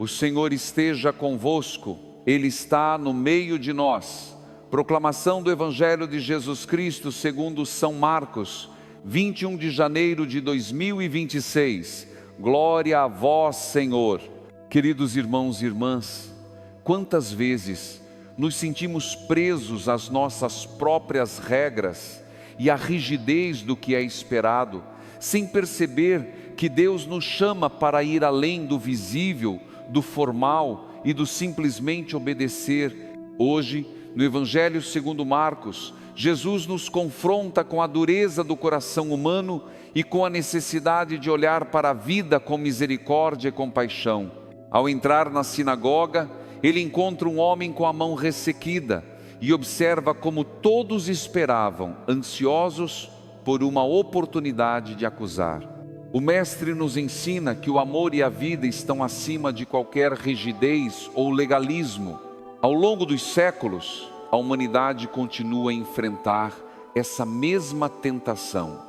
O Senhor esteja convosco, Ele está no meio de nós. Proclamação do Evangelho de Jesus Cristo segundo São Marcos, 21 de janeiro de 2026. Glória a vós, Senhor. Queridos irmãos e irmãs, quantas vezes nos sentimos presos às nossas próprias regras e à rigidez do que é esperado, sem perceber que Deus nos chama para ir além do visível, do formal e do simplesmente obedecer. Hoje, no Evangelho segundo Marcos, Jesus nos confronta com a dureza do coração humano e com a necessidade de olhar para a vida com misericórdia e compaixão. Ao entrar na sinagoga, ele encontra um homem com a mão ressequida e observa como todos esperavam, ansiosos por uma oportunidade de acusar. O Mestre nos ensina que o amor e a vida estão acima de qualquer rigidez ou legalismo. Ao longo dos séculos, a humanidade continua a enfrentar essa mesma tentação.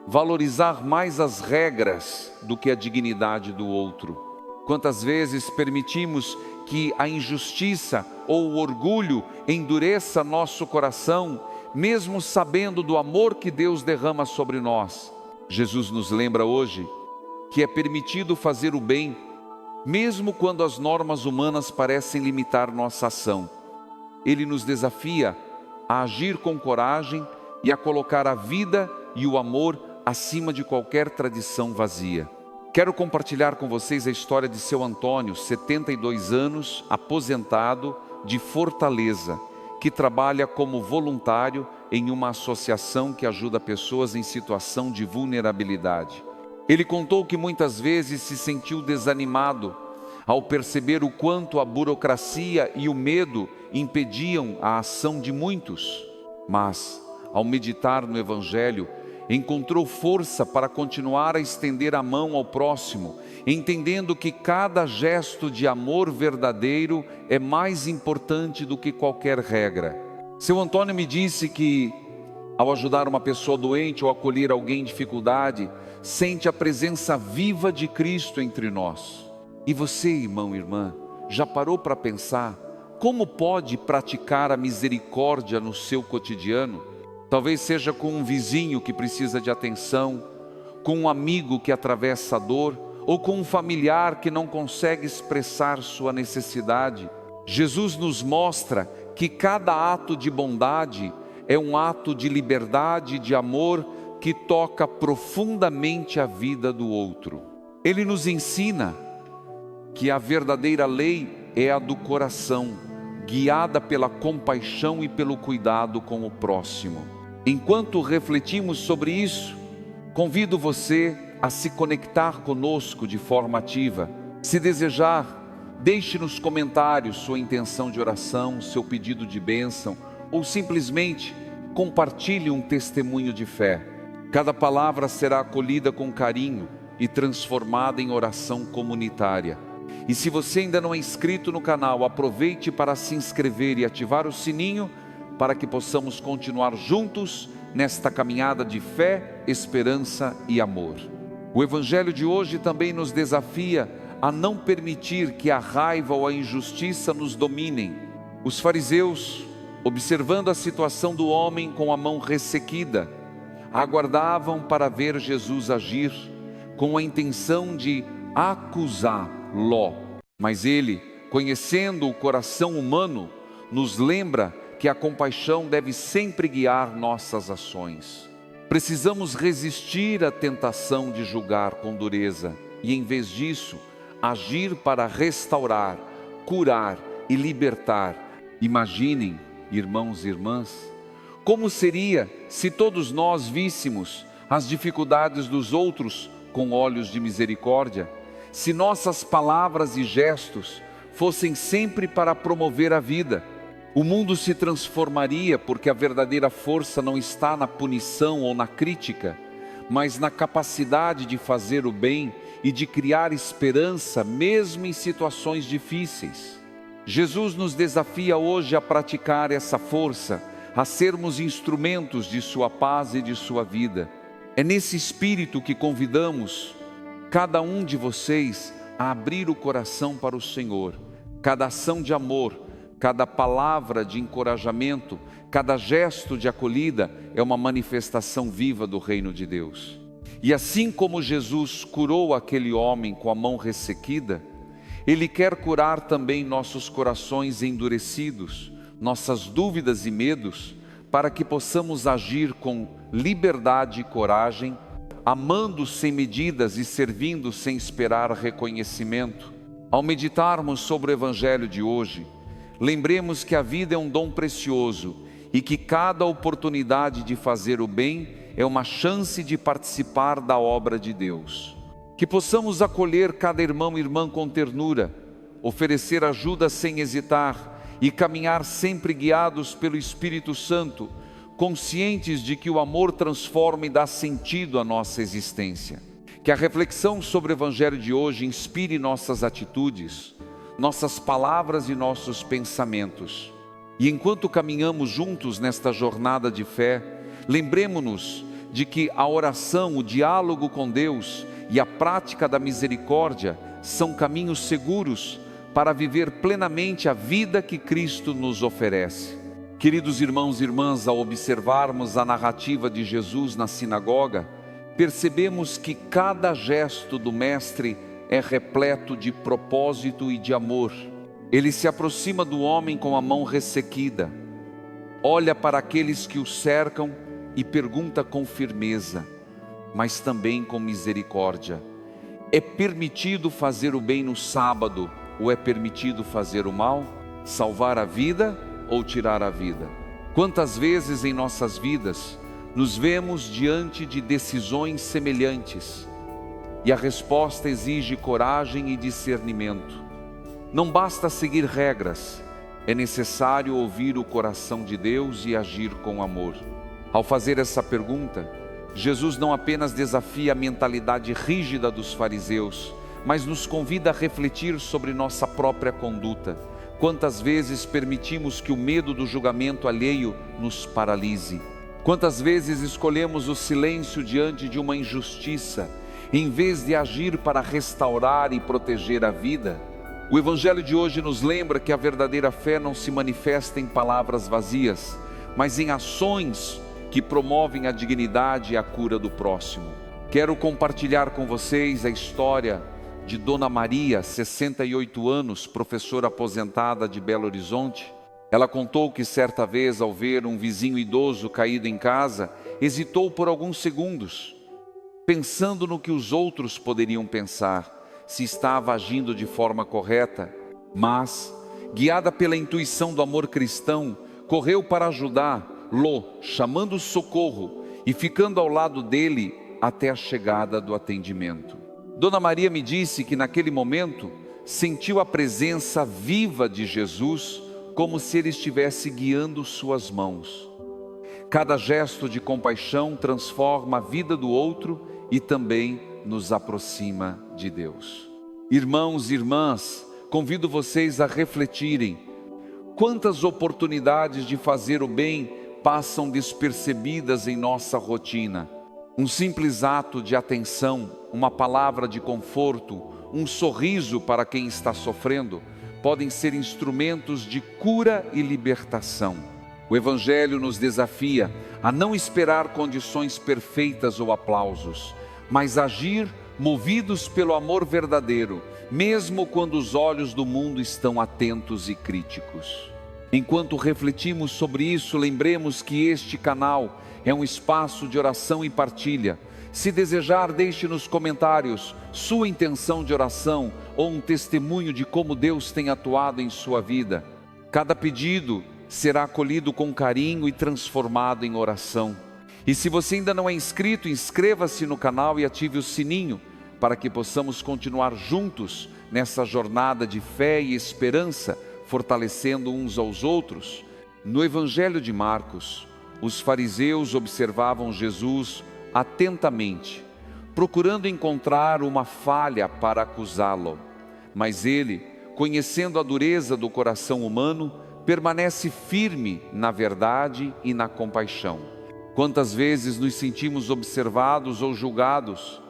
Valorizar mais as regras do que a dignidade do outro. Quantas vezes permitimos que a injustiça ou o orgulho endureça nosso coração, mesmo sabendo do amor que Deus derrama sobre nós? Jesus nos lembra hoje que é permitido fazer o bem, mesmo quando as normas humanas parecem limitar nossa ação. Ele nos desafia a agir com coragem e a colocar a vida e o amor acima de qualquer tradição vazia. Quero compartilhar com vocês a história de seu Antônio, 72 anos, aposentado, de Fortaleza, que trabalha como voluntário em uma associação que ajuda pessoas em situação de vulnerabilidade. Ele contou que muitas vezes se sentiu desanimado ao perceber o quanto a burocracia e o medo impediam a ação de muitos. Mas, ao meditar no Evangelho, encontrou força para continuar a estender a mão ao próximo, entendendo que cada gesto de amor verdadeiro é mais importante do que qualquer regra. Seu Antônio me disse que, ao ajudar uma pessoa doente ou acolher alguém em dificuldade, sente a presença viva de Cristo entre nós. E você, irmão e irmã, já parou para pensar como pode praticar a misericórdia no seu cotidiano? Talvez seja com um vizinho que precisa de atenção, com um amigo que atravessa a dor, ou com um familiar que não consegue expressar sua necessidade. Jesus nos mostra que cada ato de bondade é um ato de liberdade, de amor, que toca profundamente a vida do outro. Ele nos ensina que a verdadeira lei é a do coração, guiada pela compaixão e pelo cuidado com o próximo. Enquanto refletimos sobre isso, convido você a se conectar conosco de forma ativa. Se desejar, deixe nos comentários sua intenção de oração, seu pedido de bênção, ou simplesmente compartilhe um testemunho de fé. Cada palavra será acolhida com carinho e transformada em oração comunitária. E se você ainda não é inscrito no canal, aproveite para se inscrever e ativar o sininho para que possamos continuar juntos nesta caminhada de fé, esperança e amor. O Evangelho de hoje também nos desafia a não permitir que a raiva ou a injustiça nos dominem. Os fariseus, observando a situação do homem com a mão ressequida, aguardavam para ver Jesus agir com a intenção de acusá-lo. Mas ele, conhecendo o coração humano, nos lembra que a compaixão deve sempre guiar nossas ações. Precisamos resistir à tentação de julgar com dureza e, em vez disso, agir para restaurar, curar e libertar. Imaginem, irmãos e irmãs, como seria se todos nós víssemos as dificuldades dos outros com olhos de misericórdia, se nossas palavras e gestos fossem sempre para promover a vida. O mundo se transformaria, porque a verdadeira força não está na punição ou na crítica, mas na capacidade de fazer o bem e de criar esperança mesmo em situações difíceis. Jesus nos desafia hoje a praticar essa força, a sermos instrumentos de sua paz e de sua vida. É nesse espírito que convidamos cada um de vocês a abrir o coração para o Senhor. Cada ação de amor, cada palavra de encorajamento, cada gesto de acolhida é uma manifestação viva do reino de Deus. E assim como Jesus curou aquele homem com a mão ressequida, Ele quer curar também nossos corações endurecidos, nossas dúvidas e medos, para que possamos agir com liberdade e coragem, amando sem medidas e servindo sem esperar reconhecimento. Ao meditarmos sobre o Evangelho de hoje, lembremos que a vida é um dom precioso e que cada oportunidade de fazer o bem é uma chance de participar da obra de Deus. Que possamos acolher cada irmão e irmã com ternura, oferecer ajuda sem hesitar e caminhar sempre guiados pelo Espírito Santo, conscientes de que o amor transforma e dá sentido à nossa existência. Que a reflexão sobre o Evangelho de hoje inspire nossas atitudes, nossas palavras e nossos pensamentos. E enquanto caminhamos juntos nesta jornada de fé, lembremos-nos de que a oração, o diálogo com Deus e a prática da misericórdia são caminhos seguros para viver plenamente a vida que Cristo nos oferece. Queridos irmãos e irmãs, ao observarmos a narrativa de Jesus na sinagoga, percebemos que cada gesto do Mestre é repleto de propósito e de amor. Ele se aproxima do homem com a mão ressequida, olha para aqueles que o cercam e pergunta com firmeza, mas também com misericórdia: é permitido fazer o bem no sábado ou é permitido fazer o mal? Salvar a vida ou tirar a vida? Quantas vezes em nossas vidas nos vemos diante de decisões semelhantes e a resposta exige coragem e discernimento. Não basta seguir regras, é necessário ouvir o coração de Deus e agir com amor. Ao fazer essa pergunta, Jesus não apenas desafia a mentalidade rígida dos fariseus, mas nos convida a refletir sobre nossa própria conduta. Quantas vezes permitimos que o medo do julgamento alheio nos paralise? Quantas vezes escolhemos o silêncio diante de uma injustiça, em vez de agir para restaurar e proteger a vida? O Evangelho de hoje nos lembra que a verdadeira fé não se manifesta em palavras vazias, mas em ações que promovem a dignidade e a cura do próximo. Quero compartilhar com vocês a história de Dona Maria, 68 anos, professora aposentada de Belo Horizonte. Ela contou que certa vez, ao ver um vizinho idoso caído em casa, hesitou por alguns segundos, pensando no que os outros poderiam pensar, se estava agindo de forma correta, mas, guiada pela intuição do amor cristão, correu para ajudá-lo, chamando socorro e ficando ao lado dele até a chegada do atendimento. Dona Maria me disse que naquele momento sentiu a presença viva de Jesus, como se Ele estivesse guiando suas mãos. Cada gesto de compaixão transforma a vida do outro e também nos aproxima de Deus. Irmãos e irmãs, convido vocês a refletirem: quantas oportunidades de fazer o bem passam despercebidas em nossa rotina? Um simples ato de atenção, uma palavra de conforto, um sorriso para quem está sofrendo, podem ser instrumentos de cura e libertação. O Evangelho nos desafia a não esperar condições perfeitas ou aplausos, mas agir movidos pelo amor verdadeiro, mesmo quando os olhos do mundo estão atentos e críticos. Enquanto refletimos sobre isso, lembremos que este canal é um espaço de oração e partilha. Se desejar, deixe nos comentários sua intenção de oração ou um testemunho de como Deus tem atuado em sua vida. Cada pedido será acolhido com carinho e transformado em oração. E se você ainda não é inscrito, inscreva-se no canal e ative o sininho para que possamos continuar juntos nessa jornada de fé e esperança, fortalecendo uns aos outros. No Evangelho de Marcos, os fariseus observavam Jesus atentamente, procurando encontrar uma falha para acusá-lo. Mas ele, conhecendo a dureza do coração humano, permanece firme na verdade e na compaixão. Quantas vezes nos sentimos observados ou julgados,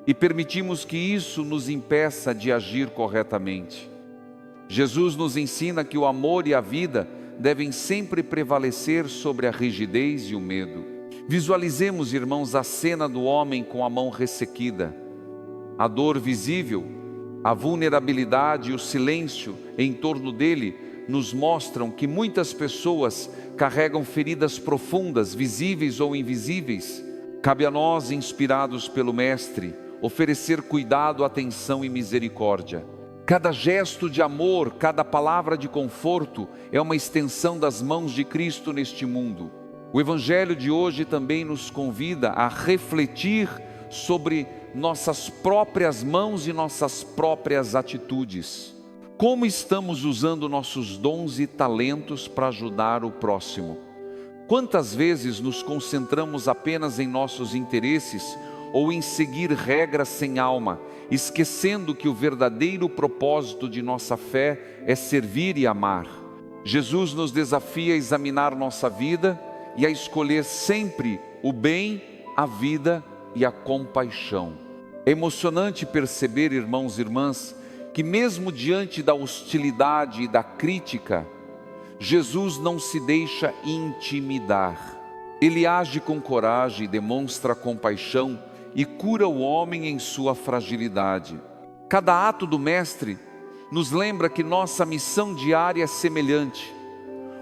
e permitimos que isso nos impeça de agir corretamente. Jesus nos ensina que o amor e a vida devem sempre prevalecer sobre a rigidez e o medo. Visualizemos, irmãos, a cena do homem com a mão ressequida. A dor visível, a vulnerabilidade e o silêncio em torno dele nos mostram que muitas pessoas carregam feridas profundas, visíveis ou invisíveis. Cabe a nós, inspirados pelo Mestre, oferecer cuidado, atenção e misericórdia. Cada gesto de amor, cada palavra de conforto é uma extensão das mãos de Cristo neste mundo. O Evangelho de hoje também nos convida a refletir sobre nossas próprias mãos e nossas próprias atitudes. Como estamos usando nossos dons e talentos para ajudar o próximo? Quantas vezes nos concentramos apenas em nossos interesses ou em seguir regras sem alma, esquecendo que o verdadeiro propósito de nossa fé é servir e amar? Jesus nos desafia a examinar nossa vida e a escolher sempre o bem, a vida e a compaixão. É emocionante perceber, irmãos e irmãs, que mesmo diante da hostilidade e da crítica, Jesus não se deixa intimidar. Ele age com coragem, demonstra compaixão e cura o homem em sua fragilidade. Cada ato do Mestre nos lembra que nossa missão diária é semelhante: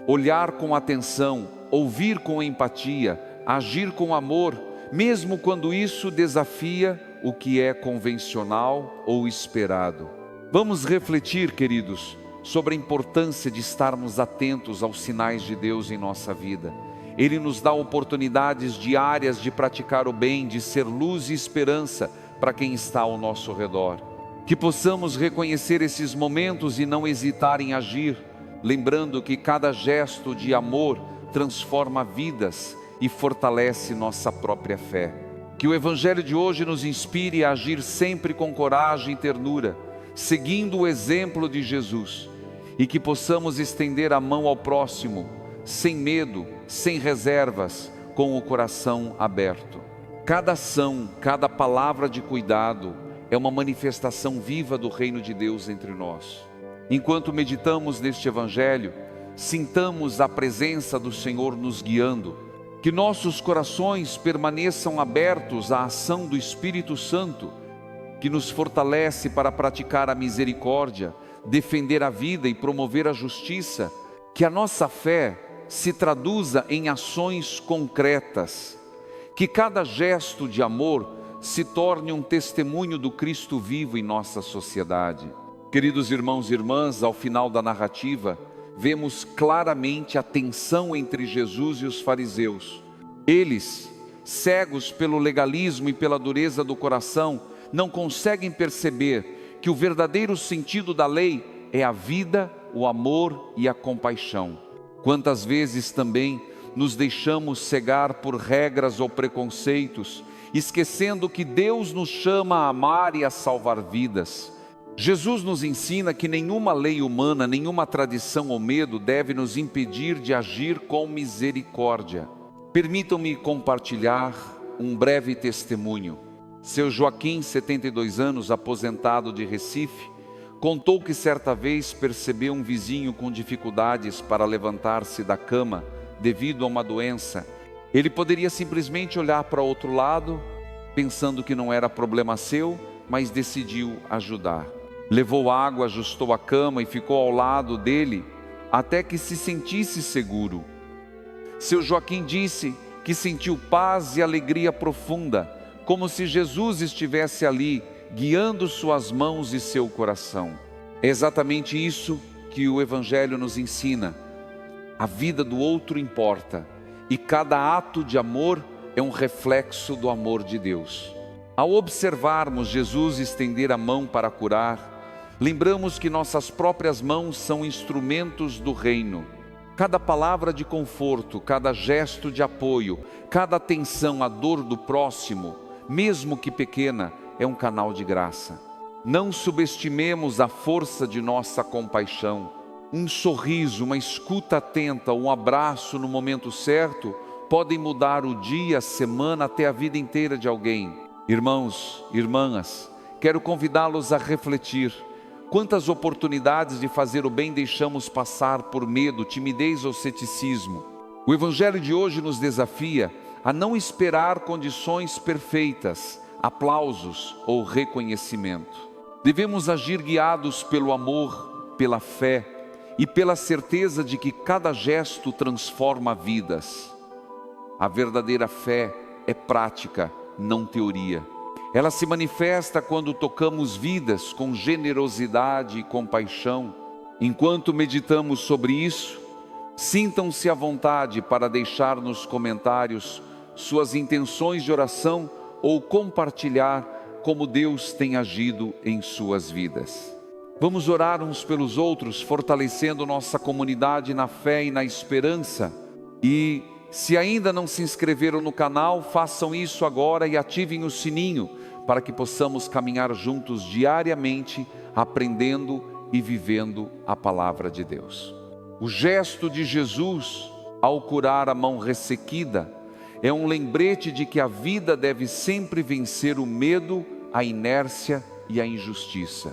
olhar com atenção, ouvir com empatia, agir com amor, mesmo quando isso desafia o que é convencional ou esperado. Vamos refletir, queridos, sobre a importância de estarmos atentos aos sinais de Deus em nossa vida. Ele nos dá oportunidades diárias de praticar o bem, de ser luz e esperança para quem está ao nosso redor. Que possamos reconhecer esses momentos e não hesitar em agir, lembrando que cada gesto de amor transforma vidas e fortalece nossa própria fé. Que o Evangelho de hoje nos inspire a agir sempre com coragem e ternura, seguindo o exemplo de Jesus, e que possamos estender a mão ao próximo, sem medo, sem reservas, com o coração aberto. Cada ação, cada palavra de cuidado é uma manifestação viva do reino de Deus entre nós. Enquanto meditamos neste Evangelho, sintamos a presença do Senhor nos guiando, que nossos corações permaneçam abertos à ação do Espírito Santo, que nos fortalece para praticar a misericórdia, defender a vida e promover a justiça. Que a nossa fé se traduza em ações concretas, que cada gesto de amor se torne um testemunho do Cristo vivo em nossa sociedade. Queridos irmãos e irmãs, ao final da narrativa, vemos claramente a tensão entre Jesus e os fariseus. Eles, cegos pelo legalismo e pela dureza do coração, não conseguem perceber que o verdadeiro sentido da lei é a vida, o amor e a compaixão. Quantas vezes também nos deixamos cegar por regras ou preconceitos, esquecendo que Deus nos chama a amar e a salvar vidas. Jesus nos ensina que nenhuma lei humana, nenhuma tradição ou medo deve nos impedir de agir com misericórdia. Permitam-me compartilhar um breve testemunho. Seu Joaquim, 72 anos, aposentado de Recife, contou que certa vez percebeu um vizinho com dificuldades para levantar-se da cama devido a uma doença. Ele poderia simplesmente olhar para o outro lado, pensando que não era problema seu, mas decidiu ajudar. Levou água, ajustou a cama e ficou ao lado dele até que se sentisse seguro. Seu Joaquim disse que sentiu paz e alegria profunda, como se Jesus estivesse ali, guiando suas mãos e seu coração. É exatamente isso que o Evangelho nos ensina. A vida do outro importa, e cada ato de amor é um reflexo do amor de Deus. Ao observarmos Jesus estender a mão para curar, lembramos que nossas próprias mãos são instrumentos do reino. Cada palavra de conforto, cada gesto de apoio, cada atenção à dor do próximo, mesmo que pequena, é um canal de graça. Não subestimemos a força de nossa compaixão. Um sorriso, uma escuta atenta, um abraço no momento certo podem mudar o dia, a semana, até a vida inteira de alguém. Irmãos, irmãs, quero convidá-los a refletir. Quantas oportunidades de fazer o bem deixamos passar por medo, timidez ou ceticismo? O Evangelho de hoje nos desafia a não esperar condições perfeitas, aplausos ou reconhecimento. Devemos agir guiados pelo amor, pela fé e pela certeza de que cada gesto transforma vidas. A verdadeira fé é prática, não teoria. Ela se manifesta quando tocamos vidas com generosidade e compaixão. Enquanto meditamos sobre isso, sintam-se à vontade para deixar nos comentários suas intenções de oração ou compartilhar como Deus tem agido em suas vidas. Vamos orar uns pelos outros, fortalecendo nossa comunidade na fé e na esperança. E se ainda não se inscreveram no canal, façam isso agora e ativem o sininho para que possamos caminhar juntos diariamente, aprendendo e vivendo a palavra de Deus. O gesto de Jesus ao curar a mão ressequida é um lembrete de que a vida deve sempre vencer o medo, a inércia e a injustiça.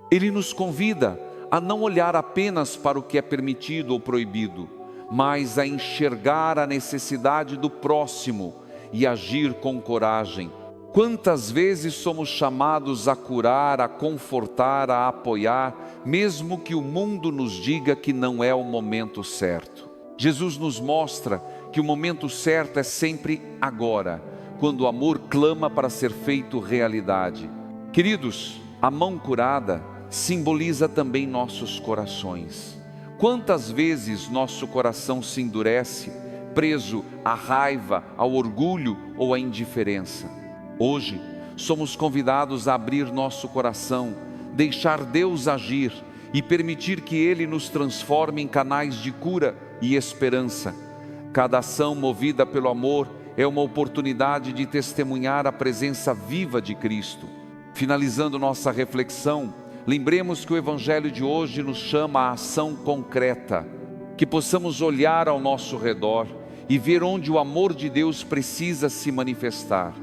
Ele nos convida a não olhar apenas para o que é permitido ou proibido, mas a enxergar a necessidade do próximo e agir com coragem. Quantas vezes somos chamados a curar, a confortar, a apoiar, mesmo que o mundo nos diga que não é o momento certo? Jesus nos mostra que o momento certo é sempre agora, quando o amor clama para ser feito realidade. Queridos, a mão curada simboliza também nossos corações. Quantas vezes nosso coração se endurece, preso à raiva, ao orgulho ou à indiferença? Hoje, somos convidados a abrir nosso coração, deixar Deus agir e permitir que Ele nos transforme em canais de cura e esperança. Cada ação movida pelo amor é uma oportunidade de testemunhar a presença viva de Cristo. Finalizando nossa reflexão, lembremos que o Evangelho de hoje nos chama à ação concreta, que possamos olhar ao nosso redor e ver onde o amor de Deus precisa se manifestar.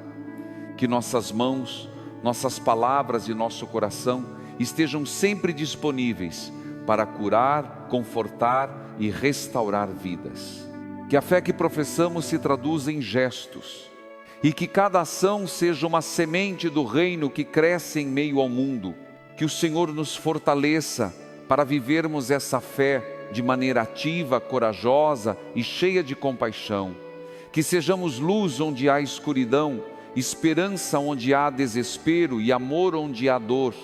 Que nossas mãos, nossas palavras e nosso coração estejam sempre disponíveis para curar, confortar e restaurar vidas. Que a fé que professamos se traduza em gestos e que cada ação seja uma semente do reino que cresce em meio ao mundo. Que o Senhor nos fortaleça para vivermos essa fé de maneira ativa, corajosa e cheia de compaixão. Que sejamos luz onde há escuridão, esperança onde há desespero e amor onde há dor.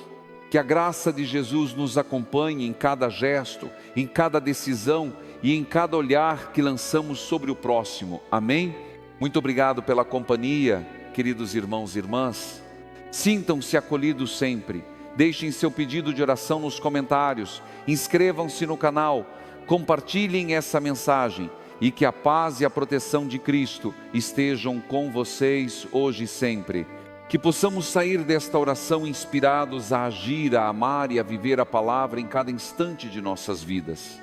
Que a graça de Jesus nos acompanhe em cada gesto, em cada decisão e em cada olhar que lançamos sobre o próximo. Amém? Muito obrigado pela companhia, queridos irmãos e irmãs. Sintam-se acolhidos sempre. Deixem seu pedido de oração nos comentários. Inscrevam-se no canal. Compartilhem essa mensagem. E que a paz e a proteção de Cristo estejam com vocês hoje e sempre. Que possamos sair desta oração inspirados a agir, a amar e a viver a palavra em cada instante de nossas vidas.